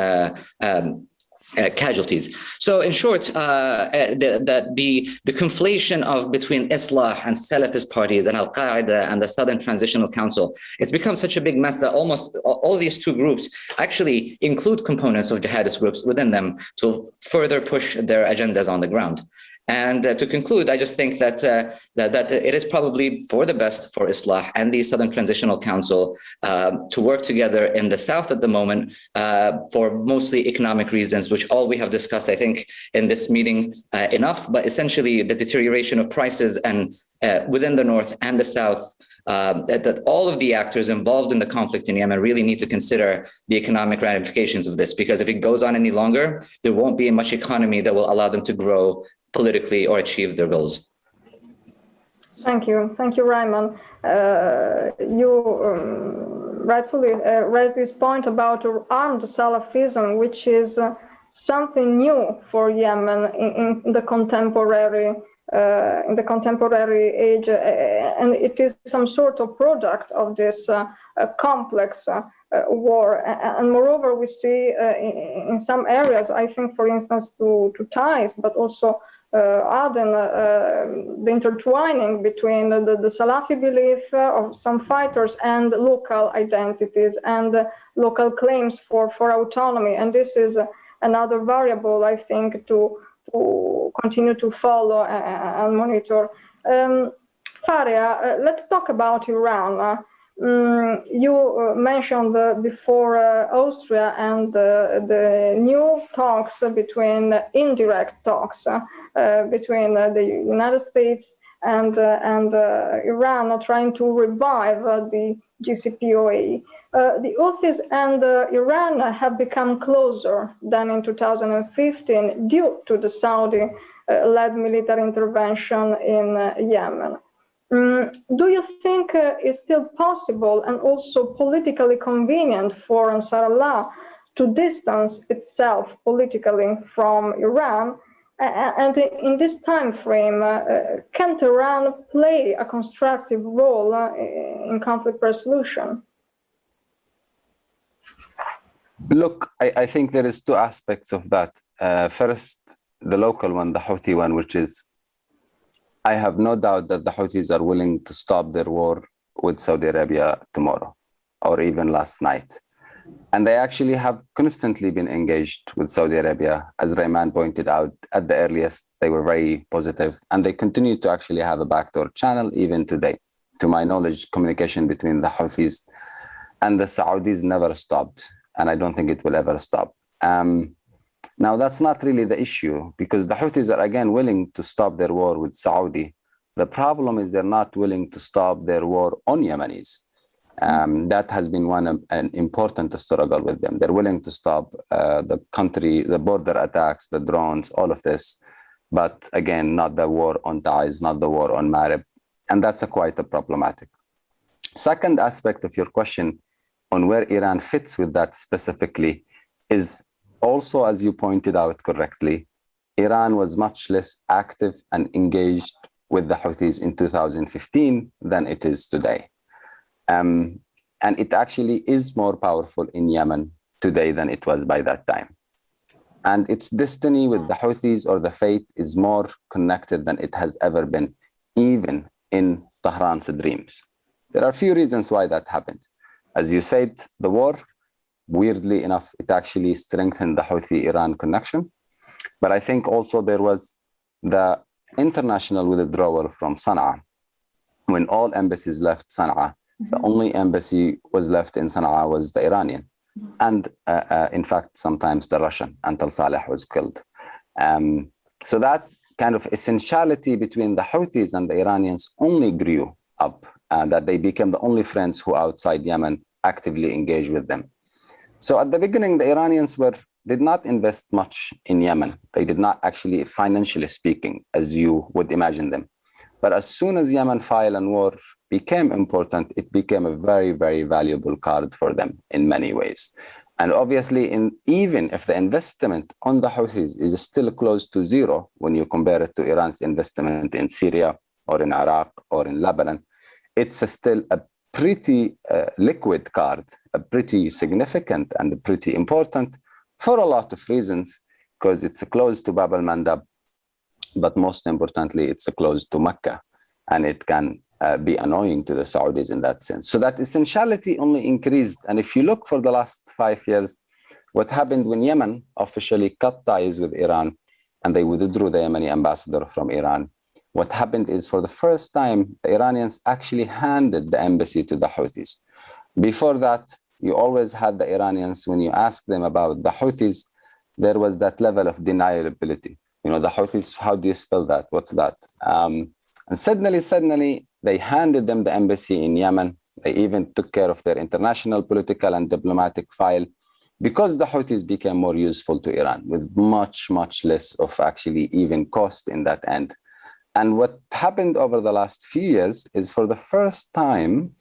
casualties. So in short, the conflation of between Islah and Salafist parties and Al-Qaeda and the Southern Transitional Council, it's become such a big mess that almost all these two groups actually include components of jihadist groups within them to further push their agendas on the ground. And to conclude, I just think that that it is probably for the best for Islah and the Southern Transitional Council to work together in the south at the moment for mostly economic reasons, which all we have discussed, I think, in this meeting enough. But essentially, the deterioration of prices and within the north and the south. That all of the actors involved in the conflict in Yemen really need to consider the economic ramifications of this, because if it goes on any longer, there won't be much economy that will allow them to grow politically or achieve their goals. Thank you, Rayman. You rightfully raised this point about armed Salafism, which is something new for Yemen in the contemporary age, and it is some sort of product of this complex war. And moreover, we see in some areas, I think, for instance, to ties, but also Aden, the intertwining between the Salafi belief of some fighters and local identities and local claims for autonomy. And this is another variable, I think, to continue to follow and monitor. Faria, let's talk about Iran. You mentioned before Austria and the new talks between indirect talks between the United States and Iran, trying to revive the JCPOA. The Houthis and Iran have become closer than in 2015 due to the Saudi-led military intervention in Yemen. Do you think it's still possible and also politically convenient for Ansar Allah to distance itself politically from Iran? And in this time frame, can Tehran play a constructive role in conflict resolution? Look, I think there is two aspects of that. First, the local one, the Houthi one, which is, I have no doubt that the Houthis are willing to stop their war with Saudi Arabia tomorrow, or even last night. And they actually have constantly been engaged with Saudi Arabia. As Rayman pointed out, at the earliest, they were very positive, and they continue to actually have a backdoor channel even today. To my knowledge, communication between the Houthis and the Saudis never stopped, and I don't think it will ever stop. Now, that's not really the issue, because the Houthis are, again, willing to stop their war with Saudi. The problem is they're not willing to stop their war on Yemenis. That has been an important struggle with them. They're willing to stop the country, the border attacks, the drones, all of this. But again, not the war on Taiz, not the war on Marib. And that's quite problematic. Second aspect of your question on where Iran fits with that specifically is also, as you pointed out correctly, Iran was much less active and engaged with the Houthis in 2015 than it is today. And it actually is more powerful in Yemen today than it was by that time. And its destiny with the Houthis, or the fate, is more connected than it has ever been, even in Tehran's dreams. There are a few reasons why that happened. As you said, the war, weirdly enough, it actually strengthened the Houthi-Iran connection. But I think also there was the international withdrawal from Sana'a. When all embassies left Sana'a, the only embassy was left in Sana'a was the Iranian. And in fact, sometimes the Russian, until Saleh was killed. So that kind of essentiality between the Houthis and the Iranians only grew up, that they became the only friends who outside Yemen actively engage with them. So at the beginning, the Iranians did not invest much in Yemen. They did not actually, financially speaking, as you would imagine them. But as soon as Yemen file and war became important, it became a very, very valuable card for them in many ways. And obviously, even if the investment on the Houthis is still close to zero when you compare it to Iran's investment in Syria or in Iraq or in Lebanon, it's still a pretty liquid card, a pretty significant and pretty important for a lot of reasons, because it's close to Bab al-Mandab, but most importantly, it's close to Mecca, and it can be annoying to the Saudis in that sense. So that essentiality only increased. And if you look for the last 5 years, what happened when Yemen officially cut ties with Iran and they withdrew the Yemeni ambassador from Iran, what happened is for the first time, the Iranians actually handed the embassy to the Houthis. Before that, you always had the Iranians, when you ask them about the Houthis, there was that level of deniability. You know, the Houthis, how do you spell that? What's that? And suddenly, they handed them the embassy in Yemen. They even took care of their international, political, and diplomatic file because the Houthis became more useful to Iran with much, much less of actually even cost in that end. And what happened over the last few years is for the first time,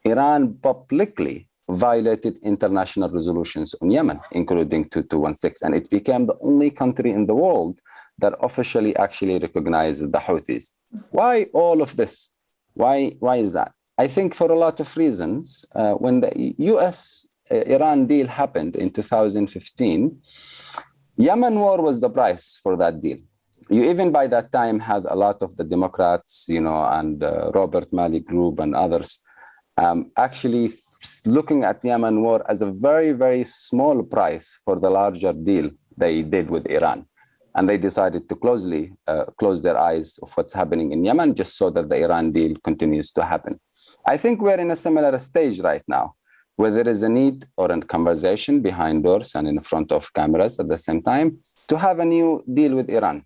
Iran publicly violated international resolutions on Yemen, including 2216. And it became the only country in the world that officially actually recognized the Houthis. Why all of this? Why is that? I think for a lot of reasons. When the US-Iran deal happened in 2015, Yemen war was the price for that deal. You even by that time had a lot of the Democrats, you know, and Robert Mali Group and others actually looking at Yemen war as a very, very small price for the larger deal they did with Iran. And they decided to close their eyes of what's happening in Yemen just so that the Iran deal continues to happen. I think we're in a similar stage right now, where there is a need or a conversation behind doors and in front of cameras at the same time to have a new deal with Iran.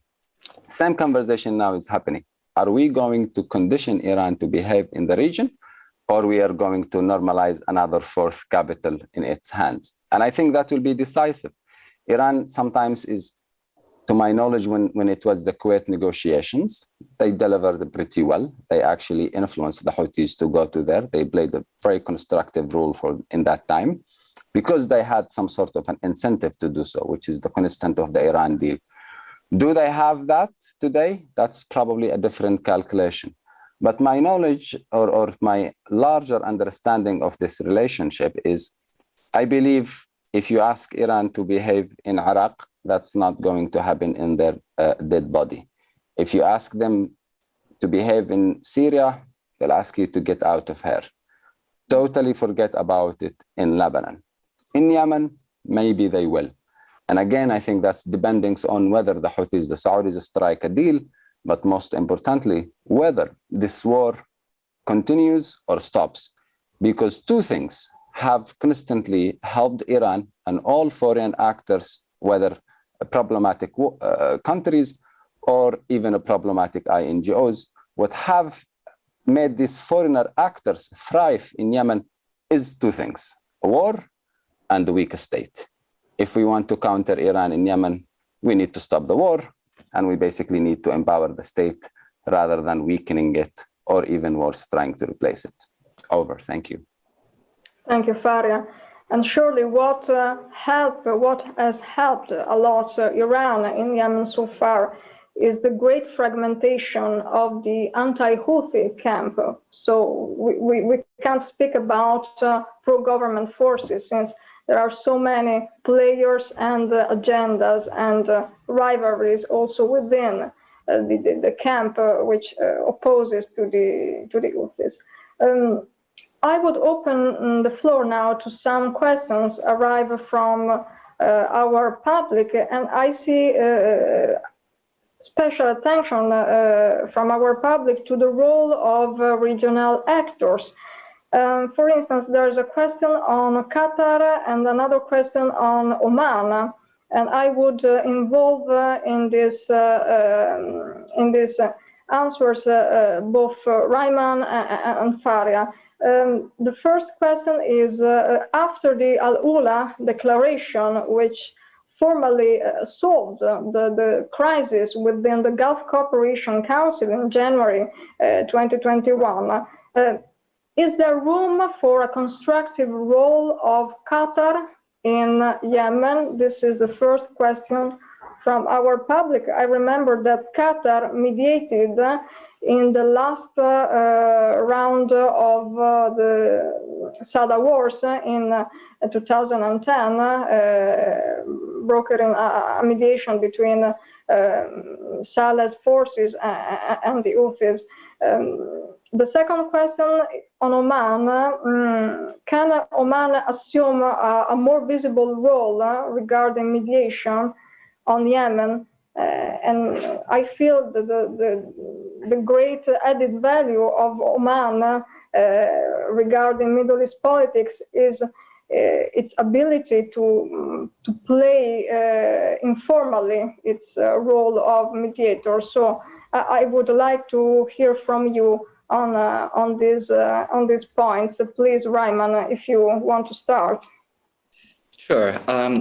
Same conversation now is happening. Are we going to condition Iran to behave in the region, or we are going to normalize another fourth capital in its hands? And I think that will be decisive. Iran sometimes is, to my knowledge, when it was the Kuwait negotiations, they delivered pretty well. They actually influenced the Houthis to go to there. They played a very constructive role in that time because they had some sort of an incentive to do so, which is the constant of the Iran deal. Do they have that today? That's probably a different calculation. But my knowledge or my larger understanding of this relationship is, I believe if you ask Iran to behave in Iraq, that's not going to happen in their dead body. If you ask them to behave in Syria, they'll ask you to get out of here. Totally forget about it in Lebanon. In Yemen, maybe they will. And again, I think that's depending on whether the Houthis, the Saudis strike a deal, but most importantly, whether this war continues or stops. Because two things have constantly helped Iran and all foreign actors, whether problematic countries or even problematic INGOs, what have made these foreigner actors thrive in Yemen is two things: a war and a weak state. If we want to counter Iran in Yemen, we need to stop the war, and we basically need to empower the state rather than weakening it, or even worse, trying to replace it. Over. Thank you. Thank you, Faria. And surely what has helped a lot Iran in Yemen so far is the great fragmentation of the anti-Houthi camp. So we can't speak about pro-government forces, since there are so many players and agendas and rivalries also within the camp which opposes to the Houthis. I would open the floor now to some questions arrive from our public, and I see special attention from our public to the role of regional actors. For instance, there is a question on Qatar and another question on Oman, and I would involve in this answers both Rayman and Faria. The first question is after the Al-Ula declaration, which formally solved the crisis within the Gulf Cooperation Council in January 2021. Is there room for a constructive role of Qatar in Yemen? This is the first question from our public. I remember that Qatar mediated in the last round of the Sada Wars in 2010, brokering a mediation between Saleh's forces and the Houthis. The second question on Oman, can Oman assume a more visible role regarding mediation on Yemen? And I feel the great added value of Oman regarding Middle East politics is its ability to play informally its role of mediator. So I would like to hear from you on these points. Please, Rayman, if you want to start. Sure.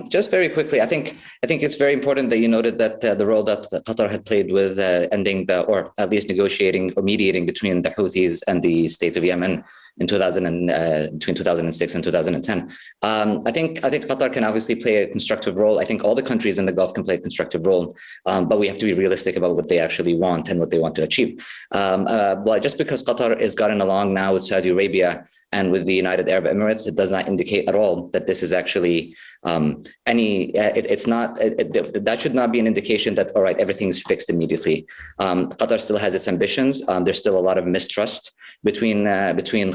Just very quickly, I think it's very important that you noted that the role that Qatar had played with ending or at least negotiating or mediating between the Houthis and the state of Yemen in between 2006 and 2010. I think Qatar can obviously play a constructive role. I think all the countries in the Gulf can play a constructive role, but we have to be realistic about what they actually want and what they want to achieve. But just because Qatar has gotten along now with Saudi Arabia and with the United Arab Emirates, it does not indicate at all that this is actually that should not be an indication that, all right, everything's fixed immediately. Qatar still has its ambitions. There's still a lot of mistrust between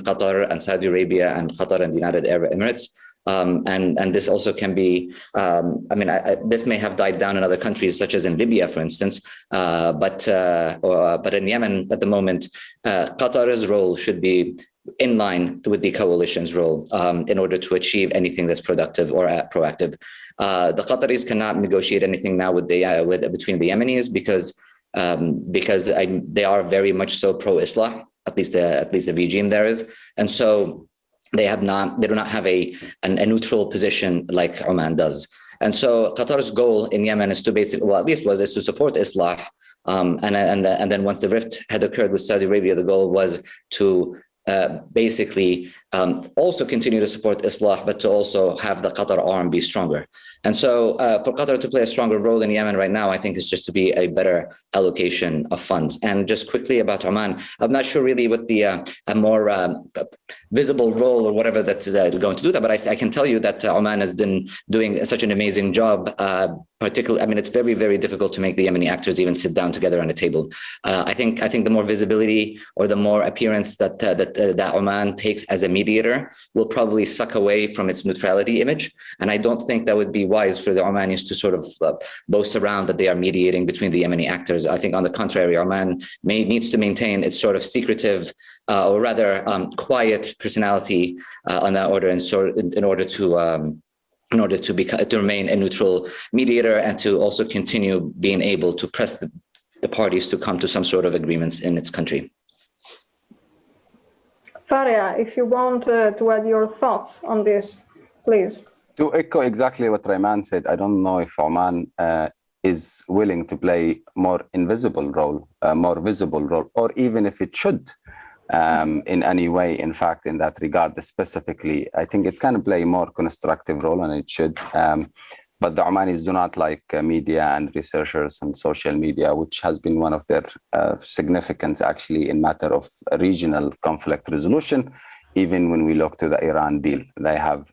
Qatar and Saudi Arabia and Qatar and the United Arab Emirates. And this also can be, this may have died down in other countries, such as in Libya, for instance, but in Yemen at the moment, Qatar's role should be in line with the coalition's role in order to achieve anything that's productive or proactive. The Qataris cannot negotiate anything now between the Yemenis because they are very much so pro-Islah, at least the regime there is, and so they do not have a neutral position like Oman does. And so Qatar's goal in Yemen is to is to support Islah, and then once the rift had occurred with Saudi Arabia, the goal was to basically also continue to support Islah, but to also have the Qatar arm be stronger. And so for Qatar to play a stronger role in Yemen right now, I think is just to be a better allocation of funds. And just quickly about Oman, I'm not sure really what the a more visible role or whatever that's going to do that, but I can tell you that Oman has been doing such an amazing job. Particularly, it's very, very difficult to make the Yemeni actors even sit down together on a table. I think the more visibility or the more appearance that Oman takes as a mediator will probably suck away from its neutrality image. And I don't think that would be wise for the Omanis to sort of boast around that they are mediating between the Yemeni actors. I think on the contrary, Oman needs to maintain its sort of secretive or rather quiet personality on that order, and in order to remain a neutral mediator and to also continue being able to press the parties to come to some sort of agreements in its country. Faria, if you want to add your thoughts on this, please. To echo exactly what Rayman said, I don't know if Oman is willing to play more visible role, or even if it should in any way. In fact, in that regard specifically, I think it can play a more constructive role, and it should. But the Omanis do not like media and researchers and social media, which has been one of their significance actually in matter of regional conflict resolution. Even when we look to the Iran deal, they have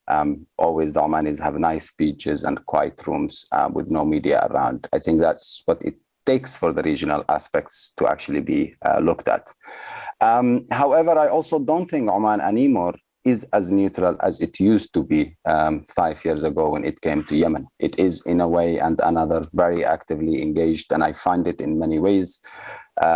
always, the Omanis have nice speeches and quiet rooms with no media around. I think that's what it takes for the regional aspects to actually be looked at. However, I also don't think Oman anymore is as neutral as it used to be 5 years ago when it came to Yemen. It is in a way and another very actively engaged, and I find it in many ways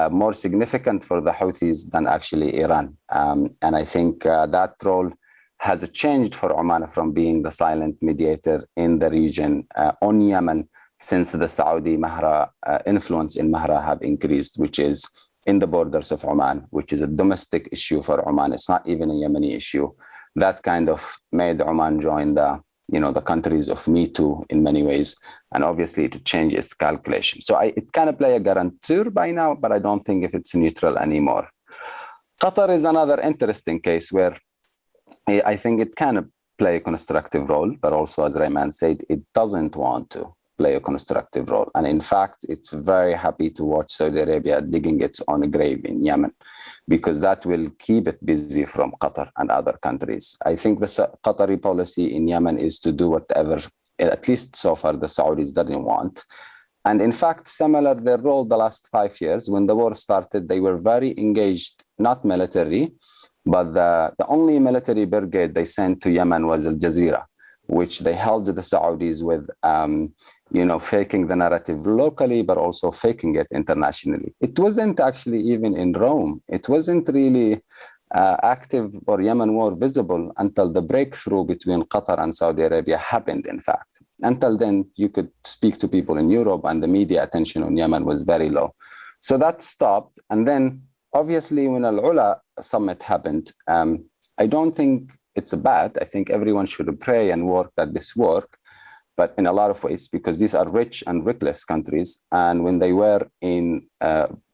more significant for the Houthis than actually Iran. And I think that role has changed for Oman from being the silent mediator in the region on Yemen since the Saudi Mahra influence in Mahra have increased, which is in the borders of Oman, which is a domestic issue for Oman. It's not even a Yemeni issue. That kind of made Oman join the countries of Me Too in many ways, and obviously to change its calculation. So it can play a guarantor by now, but I don't think if it's neutral anymore. Qatar is another interesting case where I think it can play a constructive role, but also, as Rayman said, it doesn't want to play a constructive role. And in fact, it's very happy to watch Saudi Arabia digging its own grave in Yemen, because that will keep it busy from Qatar and other countries. I think the Qatari policy in Yemen is to do whatever, at least so far, the Saudis didn't want. And in fact, similar their role the last 5 years. When the war started, they were very engaged, not military, but the only military brigade they sent to Yemen was Al Jazeera, which they held the Saudis with, faking the narrative locally, but also faking it internationally. It wasn't actually even in Rome. It wasn't really active or Yemen war visible until the breakthrough between Qatar and Saudi Arabia happened, in fact. Until then, you could speak to people in Europe and the media attention on Yemen was very low. So that stopped. And then, obviously, when Al-Ula summit happened, I don't think it's bad. I think everyone should pray and work that this work, but in a lot of ways, because these are rich and reckless countries. And when they were in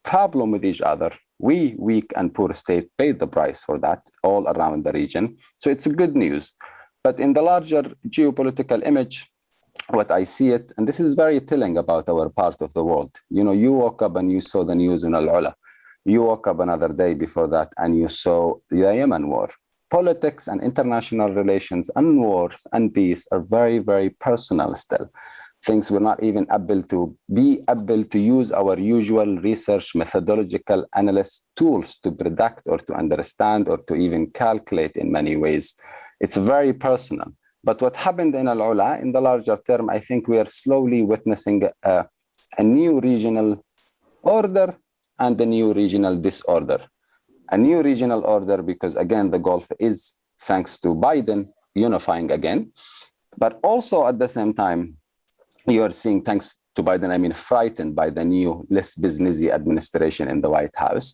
problem with each other, we, weak and poor state, paid the price for that all around the region. So it's good news. But in the larger geopolitical image, what I see it, and this is very telling about our part of the world. You woke up and you saw the news in Al-Ula. You woke up another day before that and you saw the Yemen war. Politics and international relations and wars and peace are very, very personal still. Things we're not even able to use our usual research methodological analyst tools to predict or to understand or to even calculate in many ways. It's very personal. But what happened in Al-Ula, in the larger term, I think we are slowly witnessing a new regional order and a new regional disorder. A new regional order because, again, the Gulf is, thanks to Biden, unifying again. But also at the same time, you are seeing, thanks to Biden, frightened by the new, less businessy administration in the White House.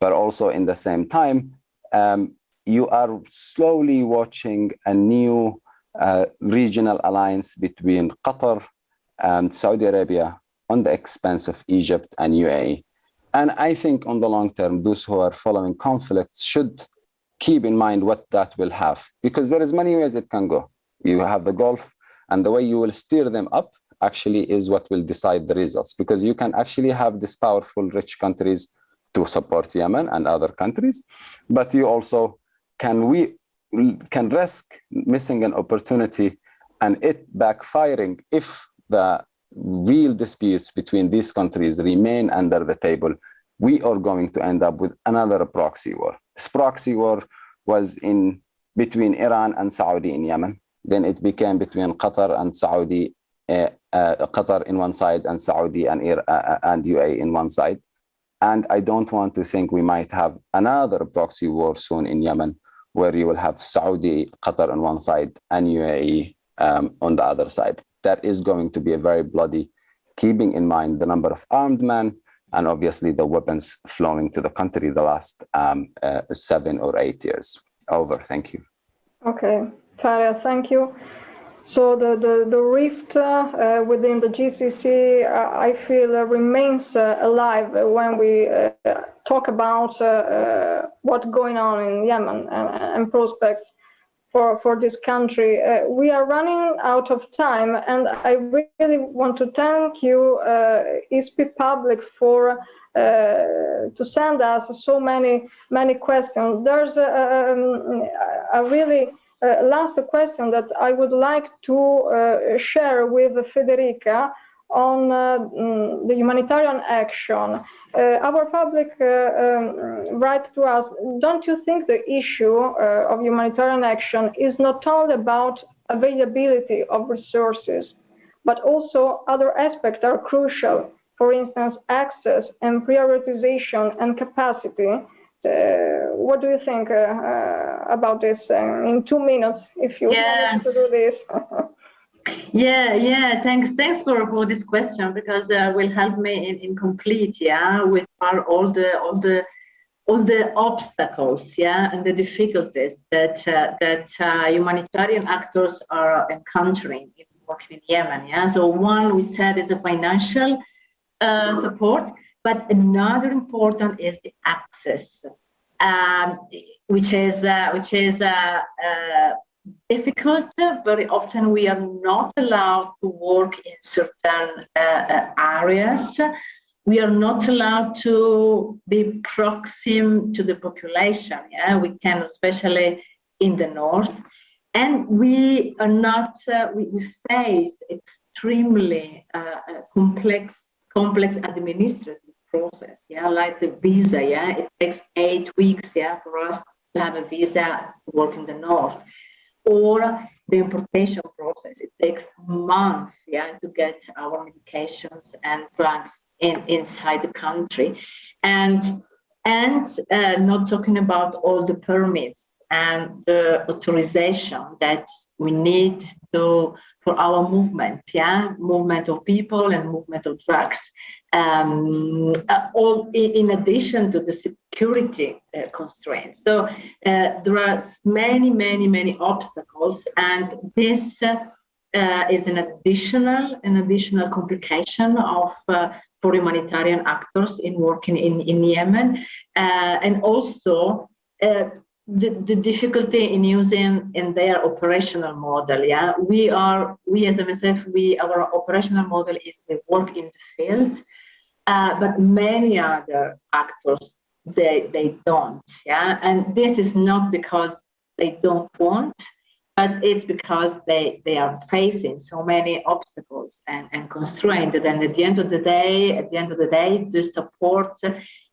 But also in the same time, you are slowly watching a new regional alliance between Qatar and Saudi Arabia on the expense of Egypt and UAE. And I think on the long term, those who are following conflicts should keep in mind what that will have, because there is many ways it can go. You have the Gulf, and the way you will steer them up actually is what will decide the results, because you can actually have these powerful, rich countries to support Yemen and other countries, but you also can risk missing an opportunity and it backfiring if the real disputes between these countries remain under the table. We are going to end up with another proxy war. This proxy war was in between Iran and Saudi in Yemen. Then it became between Qatar and Saudi, Qatar in one side and Saudi and UAE in one side. And I don't want to think we might have another proxy war soon in Yemen, where you will have Saudi, Qatar on one side and UAE on the other side. That is going to be a very bloody, keeping in mind the number of armed men and obviously the weapons flowing to the country the last 7 or 8 years. Over. Thank you. Okay, Faria, thank you. So the rift within the GCC, I feel remains alive when we talk about what's going on in Yemen and prospects for this country. We are running out of time, and I really want to thank you, ISP Public, for to send us so many questions. There's a really last question that I would like to share with Federica on the humanitarian action. Our public writes to us, don't you think the issue of humanitarian action is not only about availability of resources, but also other aspects are crucial, for instance, access and prioritization and capacity. What do you think about this in 2 minutes, if you manage to do this? Thanks for this question, because will help me in complete with all the obstacles and the difficulties that humanitarian actors are encountering in working in Yemen. So one we said is the financial support, but another important is the access, which is difficult. Very often we are not allowed to work in certain areas. We are not allowed to be proximate to the population. We can, especially in the north. And we are not, we face extremely complex administrative process, like the visa, it takes 8 weeks, for us to have a visa to work in the north. Or the importation process, it takes months, to get our medications and drugs inside the country. And not talking about all the permits and the authorization that we need for our movement, movement of people and movement of drugs, all in addition to the security constraints. So there are many obstacles, and this is an additional complication of for humanitarian actors in working in Yemen, and also the difficulty in using in their operational model. We as MSF, our operational model is we work in the field, but many other actors they don't. And this is not because they don't want, but it's because they are facing so many obstacles and constraints. And at the end of the day, the support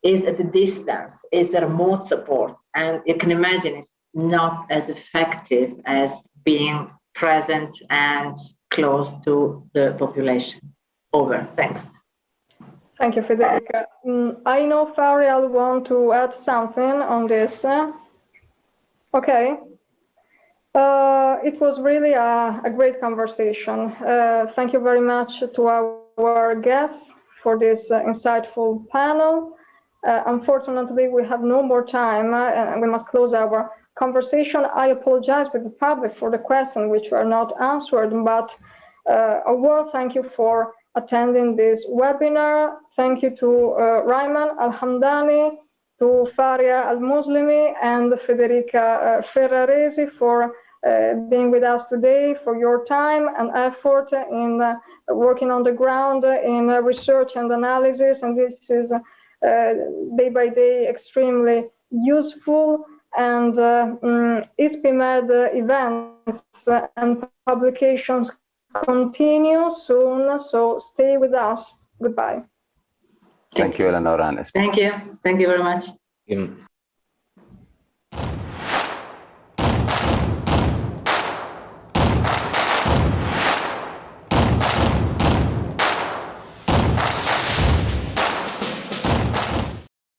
is at the distance, is the remote support. And you can imagine it's not as effective as being present and close to the population. Over. Thanks. Thank you, Federica. I know Farial want to add something on this. Okay. It was really a great conversation. Thank you very much to our guests for this insightful panel. Unfortunately, we have no more time and we must close our conversation. I apologize with the public for the questions which were not answered, but a word thank you for attending this webinar. Thank you to Rayman Al-Hamdani, to Faria Al-Muslimi and Federica Ferraresi for being with us today, for your time and effort in working on the ground in research and analysis. And this is day by day extremely useful. And ISPIMED events and publications continue soon, so stay with us. Goodbye. Thank you, Eleanor. Thank you very much.